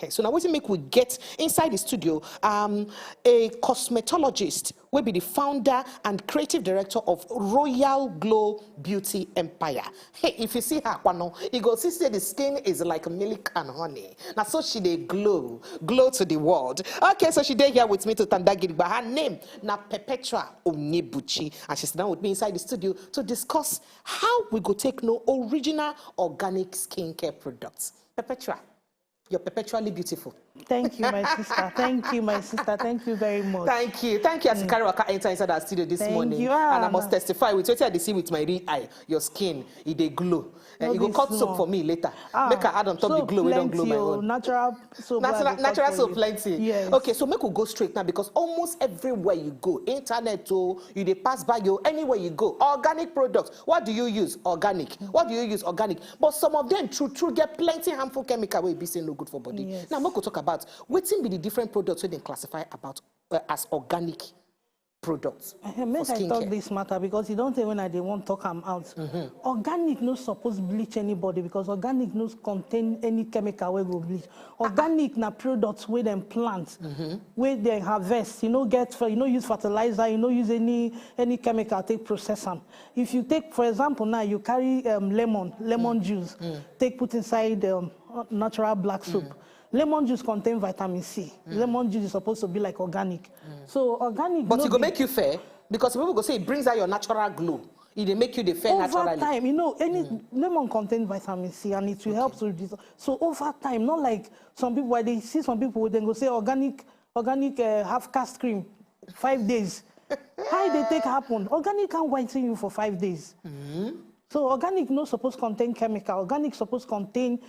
So now what we make we get inside the studio a cosmetologist will be the founder and creative director of Royal Glow Beauty Empire. Hey, if you see her, you go see the skin is like milk and honey. Now so she dey glow to the world. Okay, so she dey here with me to Tandagiri, but her name na Perpetua Onyebuchi, and she's now with me inside the studio to discuss how we go take no original organic skincare products. Perpetua, you're perpetually beautiful. Thank you, my sister. Thank you, my sister. Thank you very much. Thank you. Thank you as you carry waka enter inside our studio this morning. You. And I must testify with what I see with my real eye. Your skin, it dey glow. You go cut soap for me later. Make her add on top the glow. We don't glow my own. Natural soap. Natural soap plenty. Yes. Okay, so make we go straight now because almost everywhere you go, internet, you dey pass by you, anywhere you go, organic products. What do you use? Organic. What do you use? Organic. But some of them true get plenty harmful chemical wey be say no good for body. Yes. Now make we talk about wetin be the different products wey dem classify about as organic products. Make I talk this matter because you don't say when I dey want talk am out. Organic no suppose bleach anybody because organic no contain any chemical wey go bleach. Organic na products wey dem plant, wey dem harvest. You no get for you no use fertilizer, you no use any chemical take process them. If you take, for example, now you carry lemon juice, take put inside natural black soap. Lemon juice contains vitamin C. Lemon juice is supposed to be like organic. So organic. But it will make you fair because people go say it brings out your natural glow. It will make you the fair naturally. Over time, you know, any lemon contains vitamin C and it will help to reduce. So over time, not like some people where they see some people then go say organic half cast cream, 5 days. How they take happen? Organic can whiten you for 5 days. So organic no supposed to contain chemical. Organic supposed to contain,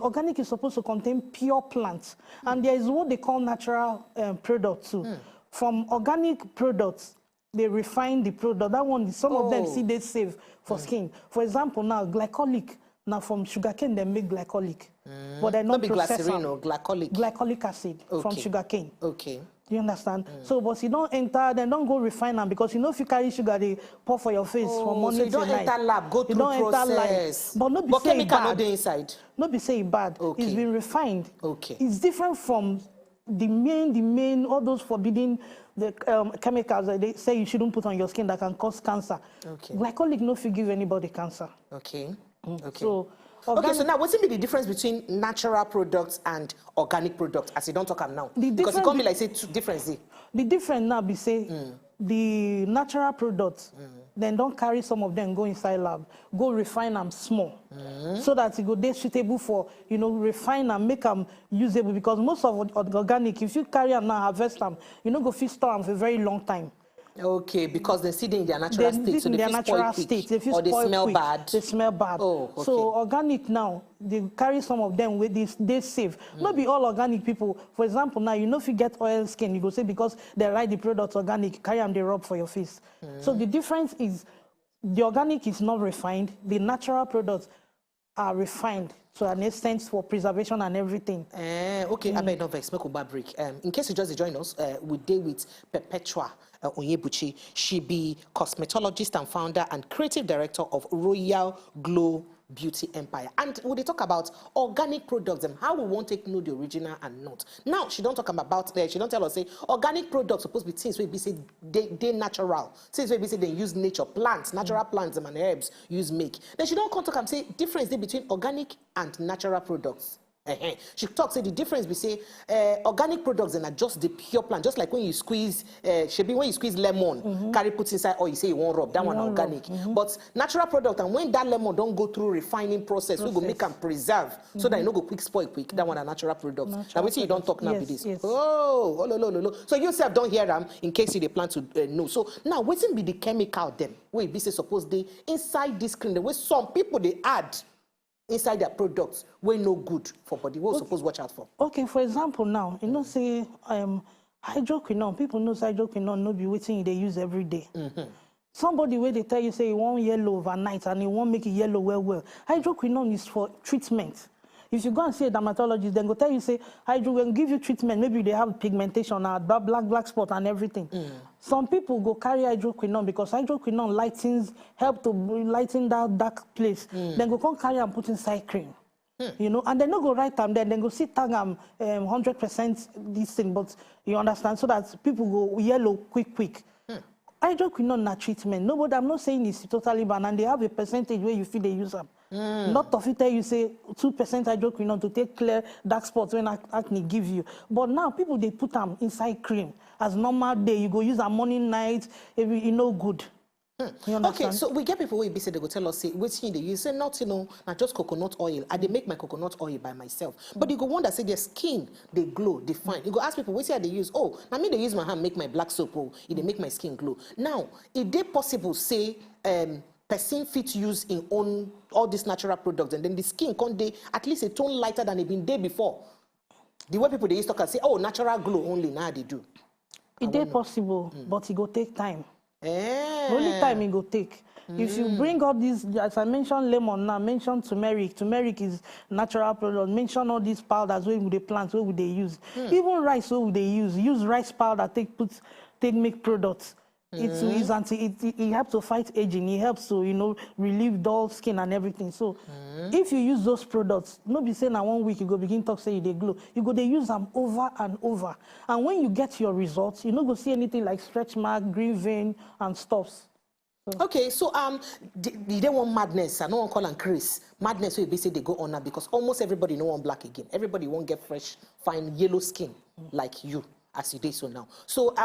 organic is supposed to contain pure plants. And there is what they call natural products too. From organic products, they refine the product. That one, some of them see they save for skin. For example, now glycolic, now from sugarcane they make glycolic. But they not process glycerin or glycolic. Glycolic acid from sugarcane. Okay. Do you understand? So, but you don't enter, then don't go refine them because you know if you carry sugar, they pour for your face from morning to night. So you don't enter lab, go through process. But not be say chemical not dey inside. Not be say bad. Okay. It's been refined. Okay. It's different from the main, all those forbidden chemicals that they say you shouldn't put on your skin that can cause cancer. Okay. Glycolic no fit give anybody cancer. Okay. Okay. So. Okay, so now what's be the difference between natural products and organic products as you don't talk about now? Because it can't be like say two difference. The difference now be say the natural products, then don't carry some of them, go inside lab, go refine them small. So that it go be suitable for, you know, refine and make them usable because most of organic, if you carry them now, harvest them, you know, go fit store them for a very long time. Okay, because they sit in their natural state, so they feel spoil quick, or they smell bad. They smell bad. Oh, okay. So organic now, they carry some of them with this, they save. Not be all organic people. For example, now you know if you get oil skin, you go say because they write the products organic, carry them, they rub for your face. So the difference is the organic is not refined. The natural products are refined to an extent for preservation and everything. Okay, I better not vex. Make a break. In case you just join us, we deal with Perpetua Onyebuchi. She be cosmetologist and founder and creative director of Royal Glow Beauty Empire. And when they talk about organic products and how we want to know the original and not. Now, she don't talk about she don't tell us, say, organic products supposed to be things where we say they natural. Things where we say they use nature, plants, natural plants and herbs use make. Then she don't come talk and say difference between organic and natural products. She talks say the difference we say organic products and are just the pure plant, just like when you squeeze when you squeeze lemon, carry put inside or you say you won't rub that one organic. But natural product and when that lemon don't go through refining process, we go make them preserve so that you no go quick spoil quick. That one a natural product. Now we see you don't talk now with this. Yes. Oh. So yourself don't hear them in case you they plan to know. So now what's be the chemical them? Where be say suppose they inside this cream the way some people they add inside their products we're no good for body. What suppose watch out for? Okay, for example, now you know say hydroquinone. People know hydroquinone no be waiting they use every day. Somebody where they tell you say you want yellow overnight and you want make it yellow well. Hydroquinone is for treatment. If you go and see a dermatologist, then go tell you say hydro will give you treatment. Maybe they have pigmentation, black spot and everything. Some people go carry hydroquinone because hydroquinone help to lighten that dark place. Then go come carry and put inside cream. You know, and they no go write them there, then go sit tag 100% this thing, but you understand, so that people go yellow quick. Hydroquinone na treatment. Nobody, I'm not saying it's totally banned, and they have a percentage where you feel they use them. Not of it tell you say 2% hydroquinone to take clear dark spots when acne give you. But now people they put them inside cream. As normal day, you go use them morning, night, you know good. Okay, so we get people who be say they go tell us, say, which they use, say not, you know, not just coconut oil. I they make my coconut oil by myself. But you go wonder, say their skin, they glow, they fine. You go ask people, which they use? Oh, I mean they use my hand make my black soap, oh, it they make my skin glow. Now, if they possible, say, person fit use in own all these natural products, and then the skin can they at least a tone lighter than it been day before. The way people they used to talk and say, oh, natural glow only, now they do. It is possible, but it go take time. Only time it go take. If you bring all these, as I mentioned lemon now, mention turmeric. Turmeric is natural product. Mention all these powders where would they plant, where would they use. Even rice, where would they use? Use rice powder, take make products. It helps to fight aging. It helps to, you know, relieve dull skin and everything. So if you use those products, not be saying 1 week you go begin talk say they glow. You go they use them over and over. And when you get your results, you not go see anything like stretch mark, green vein, and stuffs. So. Okay, so they don't want madness. I don't want call and Chris. Madness will be say they go on now because almost everybody no want black again. Everybody won't get fresh, fine yellow skin like you as you did so now. So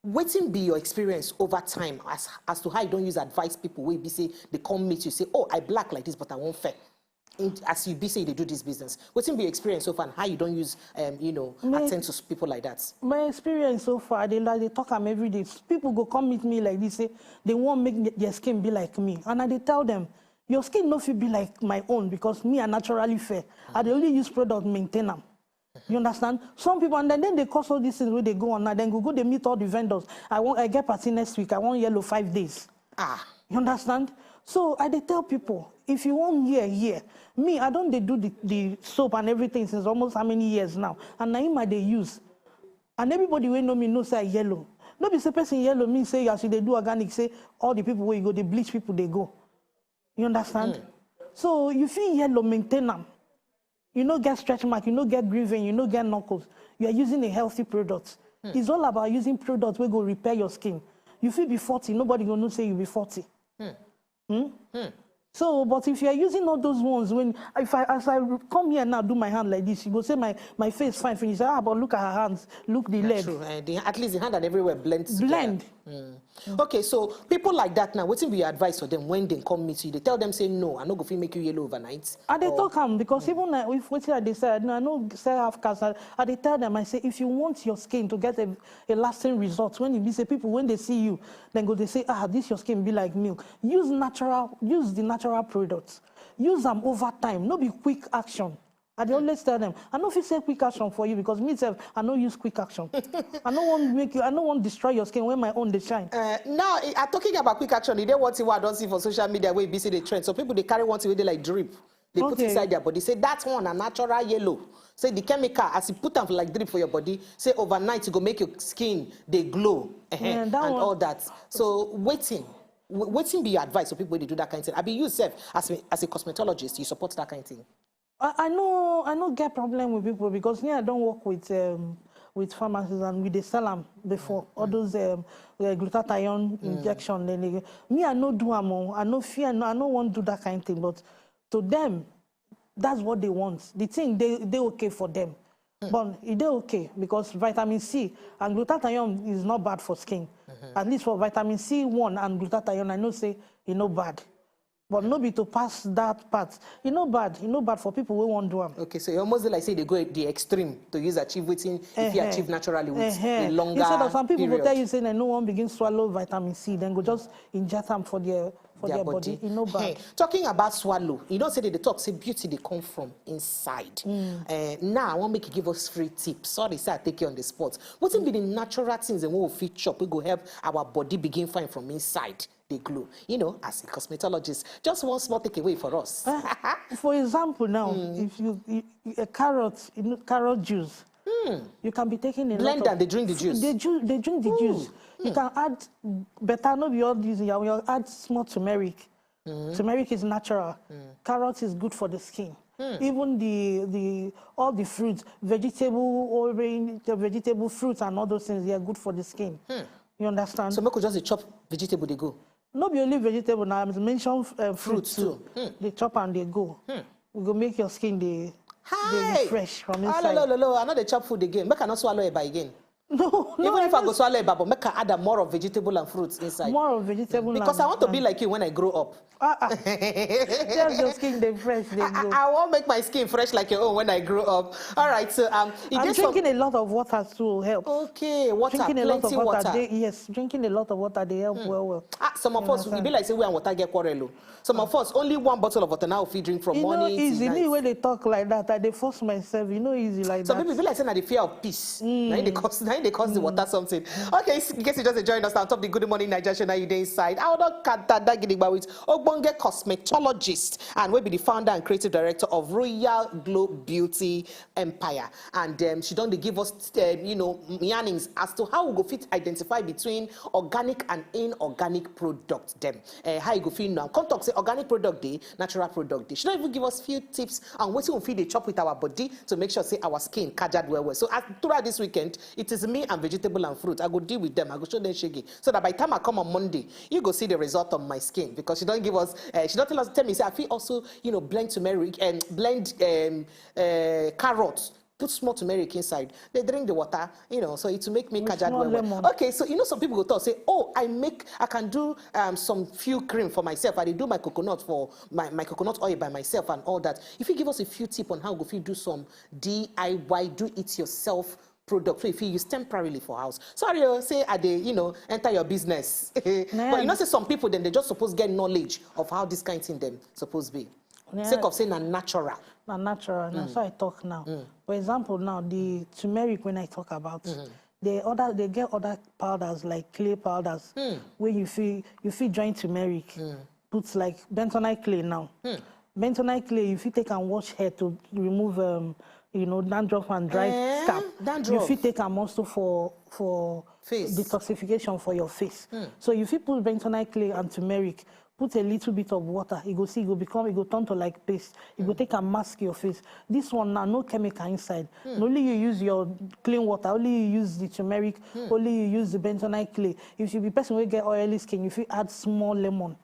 waiting be your experience over time as to how you don't use advice people will be say they come meet you say, oh, I black like this but I won't fair. As you be say they do this business. What's be your experience so far and how you don't use you know, attend to people like that? My experience so far, they talk them every day. People go come meet me like this, say they won't make their skin be like me. And I tell them, your skin no fit be like my own because me are naturally fair. I only use product maintain them. You understand? Some people, and then they cause all these things where they go on now, then go they meet all the vendors. I get party next week, I want yellow 5 days. You understand? So I tell people, if you want year, me, I don't they do the soap and everything since almost how many years now. And now they use. And everybody will know me know say yellow. No be say person yellow mean say as they do organic, say all the people where you go, they bleach people they go. You understand? So you feel yellow, maintain them. You no get stretch mark, you no get green vein, you no get knuckles. You are using a healthy product. It's all about using products where go repair your skin. You feel be 40, nobody gonna say you be 40. So, but if you are using all those ones, as I come here now, do my hand like this, you go say my face fine, finish. But look at her hands, look the leg. True. At least the hand and everywhere blends. Okay, so people like that now, what's be your advice for them when they come meet you? They tell them say no, I'm not going to make you yellow overnight. And they talk them because even if what they say, no, I know say half cancer. And they tell them, I say if you want your skin to get a lasting result, when you be say people when they see you, then they say this your skin be like milk. Use the natural products. Use them over time, not be quick action. I always tell them, I know if you say quick action for you because myself, I don't use quick action. I don't want to destroy your skin when my own they shine. Now, I'm talking about quick action. They don't want to what I don't see for social media where you see the trend. So people they carry one to where they like drip. They put inside their body. Say that one a natural yellow. Say the chemical as you put them like drip for your body. Say overnight it go make your skin they glow and all that. So waiting be your advice for people when they do that kind of thing. I be you self as a cosmetologist, you support that kind of thing. I know get problem with people because I don't work with pharmacies and we they sell them before all those glutathione injection. Me I no do them. I no fear. I no want to do that kind of thing. But to them, that's what they want. The thing they okay for them. But it they okay because vitamin C and glutathione is not bad for skin. At least for vitamin C1 and glutathione, I know say it's not bad. But no be to pass that part. You know bad for people who won't do them. Okay, so you almost like say they go at the extreme to use achieving if you achieve naturally with a longer instead of some people period. will tell you saying that no one begin swallow vitamin C, then go just inject them for their body. You know bad. Hey, talking about swallow, you don't say that the talk say beauty they come from inside. Now I want make you give us free tips. Sorry, sir, I take you on the spot. What's be the natural things and what we chop we go help our body begin fine from inside? They glow. You know, as a cosmetologist, just one small takeaway for us. For example, now, if you a carrot, carrot juice, you can be taking a blend and they drink the juice. They drink the juice. You can add better, not be all these. You add small turmeric. Turmeric is natural. Carrot is good for the skin. Even all the fruits, vegetable, orange, the vegetable fruits and all those things, they are good for the skin. You understand? So make we just chop vegetable, they go. Not be only vegetable now, I mention fruits too. They chop and they go. We go make your skin they refresh from inside. I know they chop food again. Make I not swallow it by again. No, even if I go swallow it, but make I add more of vegetable and fruits inside. More of vegetable because I want to be like you when I grow up. Just your skin they fresh, they go. I won't make my skin fresh like your own when I grow up. All right, so I'm drinking a lot of water to help. Okay, water, drinking a lot of water. Yes, drinking a lot of water, they help well. Some of us, we be like say we and water get quarrel. Some of us, only one bottle of water now if we drink from morning easy. to night. You know, when they talk like that, they force myself. You know, easy like that. Some people feel like saying that the fear of peace. Now they cause the water something. Okay, in case you just joined us on top of the Good Morning Naija show, now you dey inside. I would cut that with Ogbonge cosmetologist and will be the founder and creative director of Royal Glow Beauty Empire. And she don't give us, yarnings as to how we go fit identify between organic and inorganic products. Them how you go fit now. Come talk say organic product day, natural product day. She don't even give us few tips on what we feed the chop with our body to make sure say our skin kajad well. So throughout this weekend, it is me and vegetable and fruit. I go deal with them. I go show them shaggy. So that by the time I come on Monday, you go see the result of my skin because she don't give us. She don't tell me. Say I feel also blend turmeric and blend carrots. Put small turmeric inside. They drink the water, so it will make me kajad well. Okay, so some people go talk say, oh, I can do some few cream for myself. I do my coconut for my coconut oil by myself and all that. If you give us a few tips on how go you do some DIY, do it yourself product, so if you use temporarily for house. Sorry, say enter your business. But say some people then they just suppose get knowledge of how this kind of thing them supposed to be. Sake of saying natural. Natural. That's why I talk now. For example, now the turmeric when I talk about, they get other powders like clay powders where you feel join turmeric. Put like bentonite clay now. Bentonite clay, if you take and wash hair to remove dandruff and dry scalp. You fit take them also for face detoxification for your face. So if you put bentonite clay and turmeric, put a little bit of water, it go turn to like paste. It go take and mask your face. This one now, no chemical inside. Only you use your clean water, only you use the turmeric, only you use the bentonite clay. If you be person who get oily skin, if you add small lemon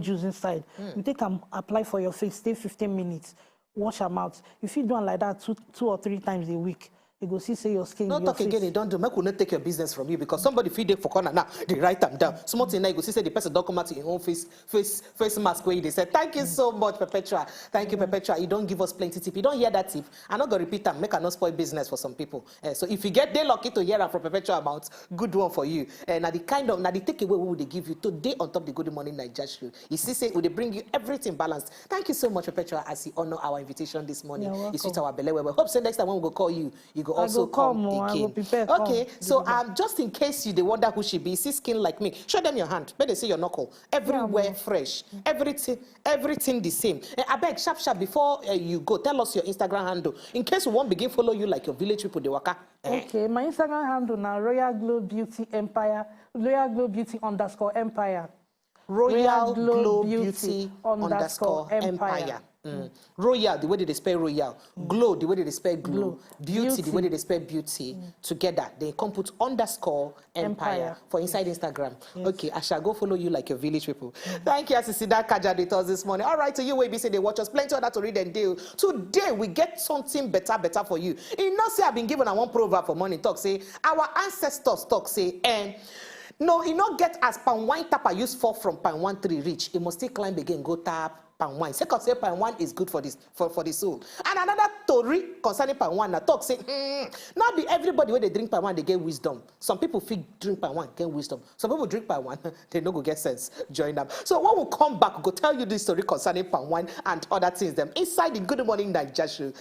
juice inside, you take and apply for your face, stay 15 minutes, wash them out. If you do it like that two or three times a week, you go see say your skin. Not talk again, you don't do. Make we not take your business from you because somebody feed it for corner now. They write them down. Small thing now you go see say the person don't come out in your own face mask where they say thank you so much, Perpetua. Thank you, Perpetua. You don't give us plenty tip. You don't hear that tip. I'm not gonna repeat them. Make I not spoil business for some people. So if you get they lucky to hear them from Perpetua about good one for you. Now the takeaway we would they give you today on top the Good Morning Naija show. You see say would they bring you everything balanced. Thank you so much, Perpetua, as you honor our invitation this morning. It's with our belly. We hope so next time when we go call you, you go also come again. I will prepare, okay, so just in case you they wonder who she be, see skin like me, show them your hand. May they see your knuckle. Everywhere fresh. Everything the same. I beg, sharp before you go, tell us your Instagram handle. In case we won't begin follow you like your village people they waka. Okay, my Instagram handle now Royal Glow Beauty Empire, Royal Glow Beauty _Empire. Royal Glow Beauty _Empire. Royal, the way they spell royal. Glow, the way they spell glow. Beauty, the way they spell beauty. Together, they come put _Empire for inside Instagram. Yes. Okay, I shall go follow you like your village people. Thank you, Asisida Kajaditos this morning. All right, to you, we say they watch us. Plenty of that to read and deal. Today, we get something better for you. You know, say I've been given one proverb for morning talk. Say, our ancestors talk, say, no, you not get as palm wine tap I use for from palm one tree reach. You must still climb again, go tap palm wine. Second say palm wine is good for this for the soul. And another story concerning palm wine, talk say, not be everybody when they drink palm wine they get wisdom. Some people feel drink palm wine get wisdom. Some people drink palm wine they no go get sense. Join them. So when we come back, we'll go tell you this story concerning palm wine and other things them inside the Good Morning Naija show.